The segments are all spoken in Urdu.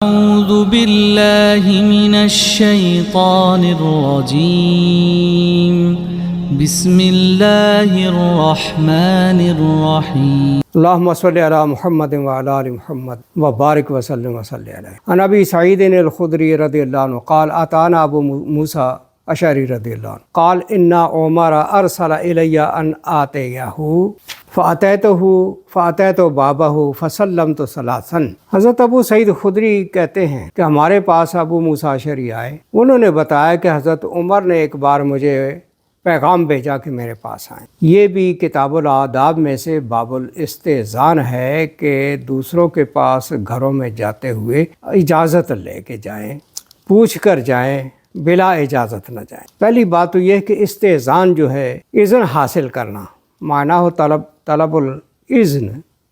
أعوذ بالله من الشيطان الرجيم بسم الله الرحمن الرحيم اللهم صل على محمد وعلى آل محمد وبارك وسلم وصلی علیہ. عن ابی سعید الخدری رضی اللہ عنہ قال اتانا ابو موسیٰ اشعری رضی اللہ عنہ قال ان عمر ارسل الی ان آتیہ فاتیت بابہ فسلمت ثلاثا. حضرت ابو سعید خدری کہتے ہیں کہ ہمارے پاس ابو موسیٰ اشعری آئے. انہوں نے بتایا کہ حضرت عمر نے ایک بار مجھے پیغام بھیجا کہ میرے پاس آئیں. یہ بھی کتاب الآداب میں سے باب الاستئذان ہے کہ دوسروں کے پاس گھروں میں جاتے ہوئے اجازت لے کے جائیں، پوچھ کر جائیں، بلا اجازت نہ جائیں. پہلی بات تو یہ کہ استئذان جو ہے اذن حاصل کرنا، معنی ہو طلب الاذن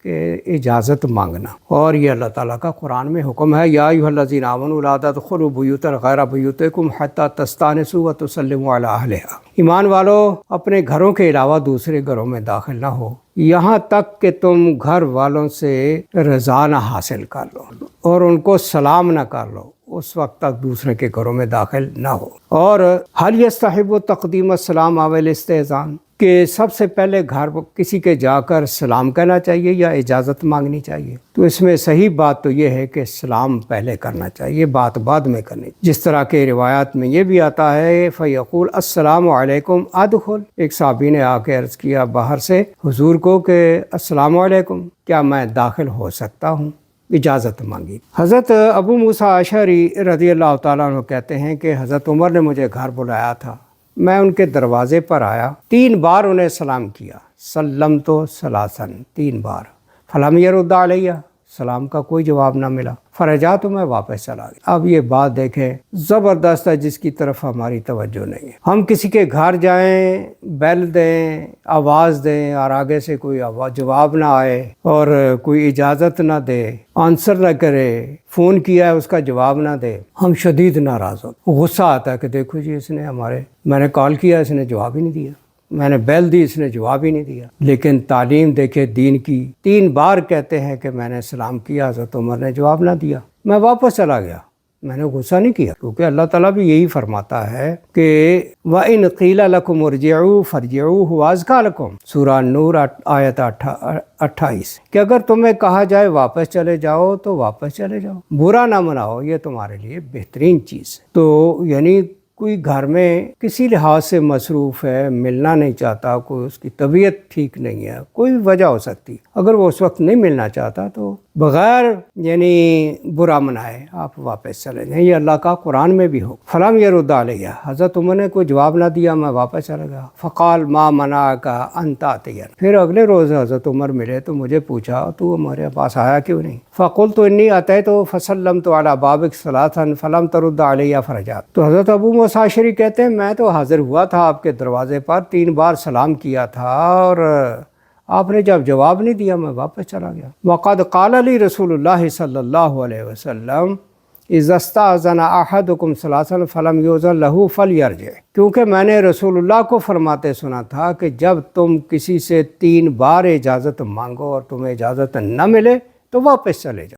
کہ اجازت مانگنا، اور یہ اللہ تعالیٰ کا قرآن میں حکم ہے یا ایھا الذین آمنوا لا تدخلوا بیوتا غیر بیوتکم حتی تستأنسوا وتسلموا علی اہلہا. ایمان والو اپنے گھروں کے علاوہ دوسرے گھروں میں داخل نہ ہو یہاں تک کہ تم گھر والوں سے رضا نہ حاصل کر لو اور ان کو سلام نہ کر لو، اس وقت تک دوسرے کے گھروں میں داخل نہ ہو. اور هل یستحب تقدیم السلام اول الاستئذان، کہ سب سے پہلے گھر کسی کے جا کر سلام کہنا چاہیے یا اجازت مانگنی چاہیے؟ تو اس میں صحیح بات تو یہ ہے کہ سلام پہلے کرنا چاہیے، بات بعد میں کرنی. جس طرح کے روایات میں یہ بھی آتا ہے فیقول السلام علیکم ادخل. ایک صحابی نے آ کے عرض کیا باہر سے حضور کو کہ السلام علیکم، کیا میں داخل ہو سکتا ہوں؟ اجازت مانگی. حضرت ابو موسیٰ اشعری رضی اللہ تعالیٰ عنہ کہتے ہیں کہ حضرت عمر نے مجھے گھر بلایا تھا، میں ان کے دروازے پر آیا، 3 بار انہیں سلام کیا، سلمت ثلاثا، 3 بار، فلم یرد علیہ، سلام کا کوئی جواب نہ ملا، فرجعت میں واپس چلا گیا. اب یہ بات دیکھیں زبردست ہے جس کی طرف ہماری توجہ نہیں ہے. ہم کسی کے گھر جائیں، بیل دیں، آواز دیں اور آگے سے کوئی جواب نہ آئے اور کوئی اجازت نہ دے، آنسر نہ کرے، فون کیا ہے اس کا جواب نہ دے، ہم شدید ناراض ہوتے، غصہ آتا ہے کہ دیکھو جی اس نے میں نے کال کیا اس نے جواب ہی نہیں دیا، میں نے بیل دی اس نے جواب ہی نہیں دیا. لیکن تعلیم دیکھے دین کی، 3 بار کہتے ہیں کہ میں نے سلام کیا، حضرت عمر نے جواب نہ دیا، میں واپس چلا گیا. میں نے غصہ نہیں کیا، کیونکہ اللہ تعالیٰ بھی یہی فرماتا ہے کہ وَإِنْ قِيلَ لَكُمُ ارْجِعُوا فَارْجِعُوا هُوَ أَزْكَىٰ لَكُمْ، سورہ نور آیت 28، کہ اگر تمہیں کہا جائے واپس چلے جاؤ تو واپس چلے جاؤ، برا نہ مناؤ، یہ تمہارے لیے بہترین چیز ہے. تو یعنی کوئی گھر میں کسی لحاظ سے مصروف ہے، ملنا نہیں چاہتا، کوئی اس کی طبیعت ٹھیک نہیں ہے، کوئی وجہ ہو سکتی، اگر وہ اس وقت نہیں ملنا چاہتا تو بغیر یعنی برا منائے آپ واپس چلے جائیں. یہ اللہ کا قرآن میں بھی ہو. فلم یرد علیہ، حضرت عمر نے کوئی جواب نہ دیا، میں واپس چلا گیا. فقال ما منعک ان تأتی، پھر اگلے روز حضرت عمر ملے تو مجھے پوچھا تو ہمارے پاس آیا کیوں نہیں؟ فقلت انی اتیت فسلمت علی بابک ثلاثا فلم ترد علیہ فرجعت. تو حضرت ابو موسیٰ اشعری کہتے ہیں میں تو حاضر ہوا تھا آپ کے دروازے پر، 3 بار سلام کیا تھا اور آپ نے جب جواب نہیں دیا میں واپس چلا گیا. وقد قال لی رسول اللہ صلی اللہ علیہ وسلم اذا استأذن احدکم ثلاثا فلم یؤذن له فلیرجع، کیونکہ میں نے رسول اللہ کو فرماتے سنا تھا کہ جب تم کسی سے 3 بار اجازت مانگو اور تمہیں اجازت نہ ملے تو واپس چلے جاؤ.